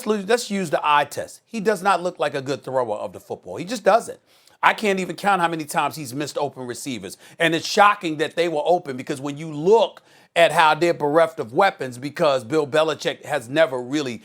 let's use the eye test. He does not look like a good thrower of the football. He just doesn't. I can't even count how many times he's missed open receivers. And it's shocking that they were open because when you look at how they're bereft of weapons, because Bill Belichick has never really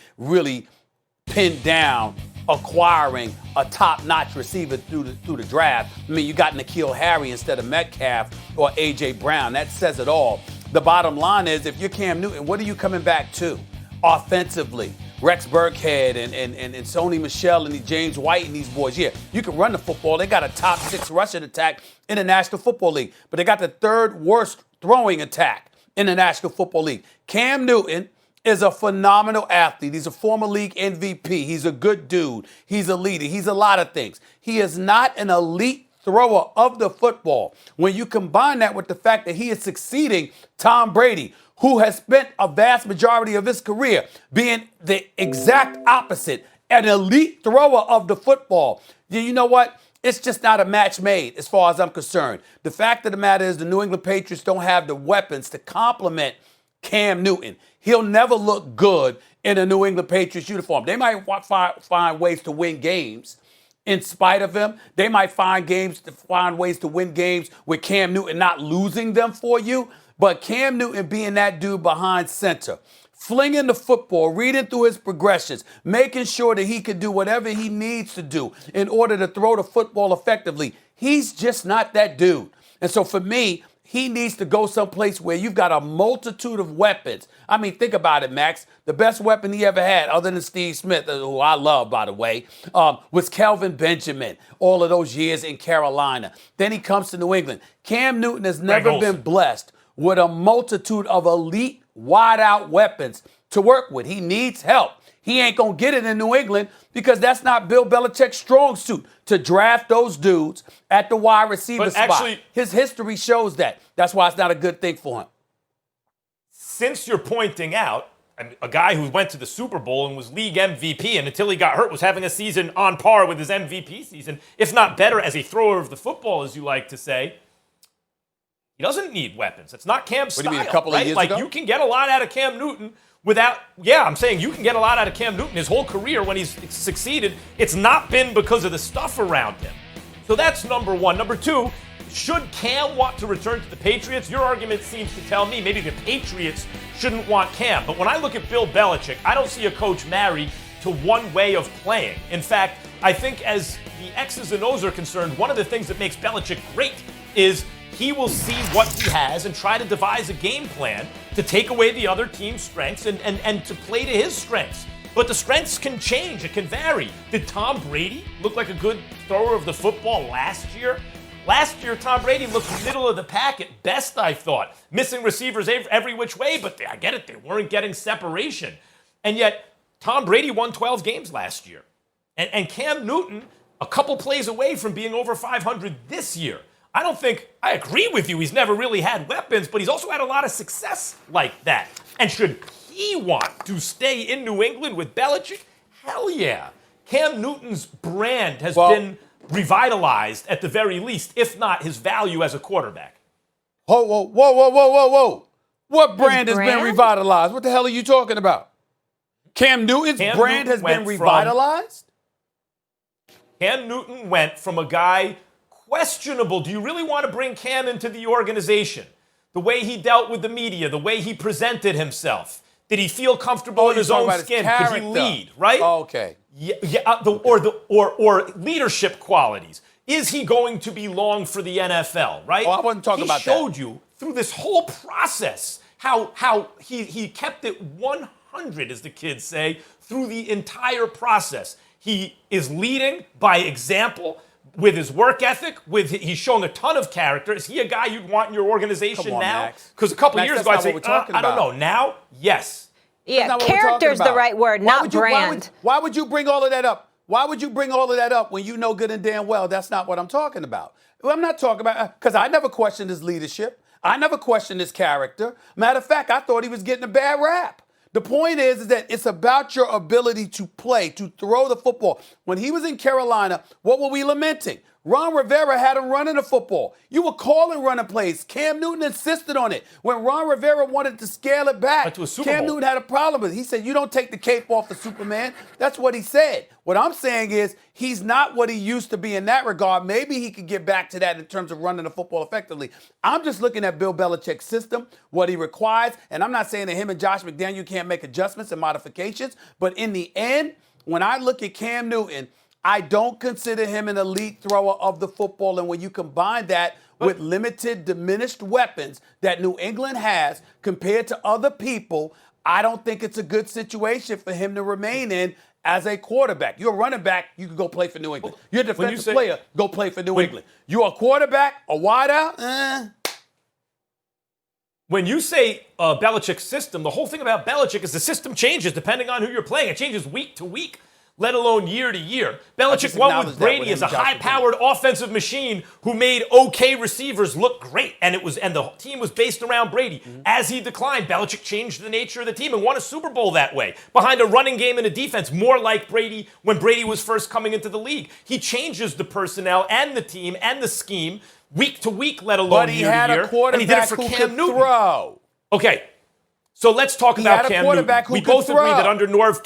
pinned down acquiring a top-notch receiver through the draft. I mean, you got N'Keal Harry instead of Metcalf or A.J. Brown. That says it all. The bottom line is, if you're Cam Newton, what are you coming back to offensively? Rex Burkhead and Sony Michel and James White and these boys. Yeah, you can run the football. They got a top 6 rushing attack in the National Football League, but they got the 3rd worst throwing attack in the National Football League. Cam Newton is a phenomenal athlete. He's a former league MVP. He's a good dude. He's a leader. He's a lot of things. He is not an elite thrower of the football. When you combine that with the fact that he is succeeding Tom Brady, who has spent a vast majority of his career being the exact opposite, an elite thrower of the football, you know what? It's just not a match made as far as I'm concerned. The fact of the matter is the New England Patriots don't have the weapons to complement Cam Newton. He'll never look good in a New England Patriots uniform. They might find ways to win games in spite of him. They might find ways to win games with Cam Newton not losing them for you. But Cam Newton being that dude behind center, flinging the football, reading through his progressions, making sure that he can do whatever he needs to do in order to throw the football effectively, he's just not that dude. And so for me, he needs to go someplace where you've got a multitude of weapons. I mean, think about it, Max. The best weapon he ever had, other than Steve Smith, who I love, by the way, was Kelvin Benjamin all of those years in Carolina. Then he comes to New England. Cam Newton has never been blessed with a multitude of elite, wide-out weapons to work with. He needs help. He ain't going to get it in New England because that's not Bill Belichick's strong suit, to draft those dudes at the wide receiver spot. Actually, his history shows that. That's why it's not a good thing for him. Since you're pointing out a guy who went to the Super Bowl and was league MVP and until he got hurt was having a season on par with his MVP season, if not better as a thrower of the football, as you like to say, he doesn't need weapons. It's not Cam's style. What do you mean, a couple of years ago? You can get a lot out of Cam Newton without, I'm saying you can get a lot out of Cam Newton his whole career when he's succeeded. It's not been because of the stuff around him. So that's number one. Number two, should Cam want to return to the Patriots? Your argument seems to tell me maybe the Patriots shouldn't want Cam. But when I look at Bill Belichick, I don't see a coach married to one way of playing. In fact, I think as the X's and O's are concerned, one of the things that makes Belichick great is he will see what he has and try to devise a game plan to take away the other team's strengths and to play to his strengths. But the strengths can change. It can vary. Did Tom Brady look like a good thrower of the football last year? Last year, Tom Brady looked middle of the pack at best, I thought. Missing receivers every which way, but I get it. They weren't getting separation. And yet, Tom Brady won 12 games last year. And Cam Newton, a couple plays away from being over 500 this year. I agree with you, he's never really had weapons, but he's also had a lot of success like that. And should he want to stay in New England with Belichick? Hell yeah. Cam Newton's brand has been revitalized at the very least, if not his value as a quarterback. Whoa. What brand has been revitalized? What the hell are you talking about? Cam Newton's brand has been revitalized? Cam Newton went from a guy questionable. Do you really want to bring Cam into the organization? The way he dealt with the media, the way he presented himself. Did he feel comfortable in his own skin? Could he lead, right? Oh, okay. Or leadership qualities. Is he going to be long for the NFL, right? Oh, I wasn't talking about that. He showed you through this whole process how he kept it 100, as the kids say, through the entire process. He is leading by example. With his work ethic, he's showing a ton of character. Is he a guy you'd want in your organization now? Because a couple of years ago, I'd say, I don't know. Now, yes. Yeah, character's the right word, not brand. Why would you bring all of that up? Why would you bring all of that up when you know good and damn well that's not what I'm talking about? Well, I'm not talking about, because I never questioned his leadership. I never questioned his character. Matter of fact, I thought he was getting a bad rap. The point is that it's about your ability to play, to throw the football. When he was in Carolina, what were we lamenting? Ron Rivera had him running the football. You were calling running plays. Cam Newton insisted on it. When Ron Rivera wanted to scale it back, Cam Newton had a problem with it. He said, you don't take the cape off of Superman. That's what he said. What I'm saying is he's not what he used to be in that regard. Maybe he could get back to that in terms of running the football effectively. I'm just looking at Bill Belichick's system, what he requires, and I'm not saying that him and Josh McDaniel can't make adjustments and modifications, but in the end, when I look at Cam Newton, I don't consider him an elite thrower of the football. And when you combine that with limited, diminished weapons that New England has compared to other people, I don't think it's a good situation for him to remain in as a quarterback. You're a running back, you can go play for New England. You're a defensive player, go play for New England. You're a quarterback, a wideout, When you say Belichick's system, the whole thing about Belichick is the system changes depending on who you're playing. It changes week to week, let alone year to year. Belichick won with Brady as a high-powered offensive machine who made okay receivers look great, and the team was based around Brady. Mm-hmm. As he declined, Belichick changed the nature of the team and won a Super Bowl that way, behind a running game and a defense, more like Brady when Brady was first coming into the league. He changes the personnel and the team and the scheme week to week, let alone year to year. But he had a quarterback who could throw. Okay, so let's talk about Cam Newton. We both agree that under Norv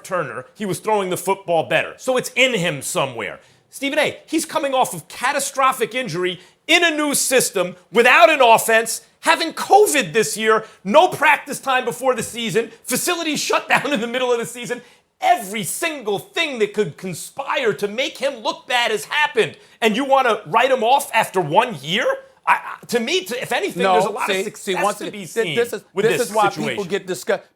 Turner, he was throwing the football better. So it's in him somewhere. Stephen A., he's coming off of catastrophic injury in a new system without an offense, having COVID this year, no practice time before the season, facilities shut down in the middle of the season. Every single thing that could conspire to make him look bad has happened. And you want to write him off after 1 year? If anything, there's a lot of success to be seen with this situation.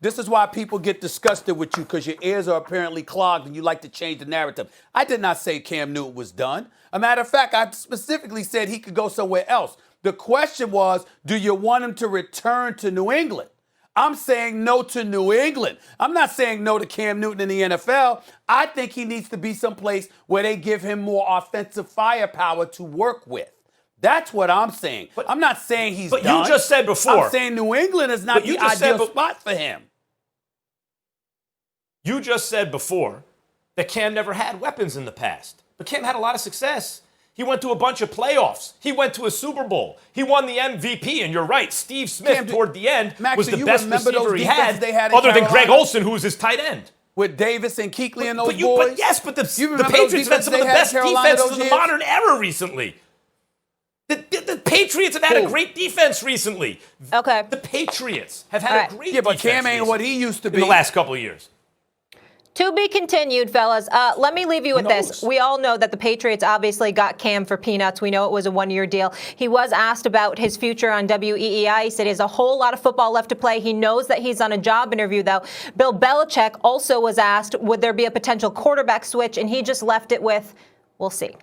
This is why people get disgusted with you, because your ears are apparently clogged and you like to change the narrative. I did not say Cam Newton was done. A matter of fact, I specifically said he could go somewhere else. The question was, do you want him to return to New England? I'm saying no to New England. I'm not saying no to Cam Newton in the NFL. I think he needs to be someplace where they give him more offensive firepower to work with. That's what I'm saying. But I'm not saying he's done. But you just said before. I'm saying New England is not the ideal spot for him. You just said before that Cam never had weapons in the past. But Cam had a lot of success. He went to a bunch of playoffs. He went to a Super Bowl. He won the MVP, and you're right, Steve Smith toward the end was the best receiver he had other than Greg Olsen, who was his tight end. With Davis and Kuechly and those boys? But the Patriots have had some of the best defenses of the modern era recently. The Patriots have had a great defense recently. Okay. The Patriots have had a great defense. Yeah, but Cam ain't what he used to be in the last couple of years. To be continued, fellas. Let me leave you with this. We all know that the Patriots obviously got Cam for peanuts. We know it was a one-year deal. He was asked about his future on WEEI. He said he has a whole lot of football left to play. He knows that he's on a job interview, though. Bill Belichick also was asked, would there be a potential quarterback switch? And he just left it with, we'll see.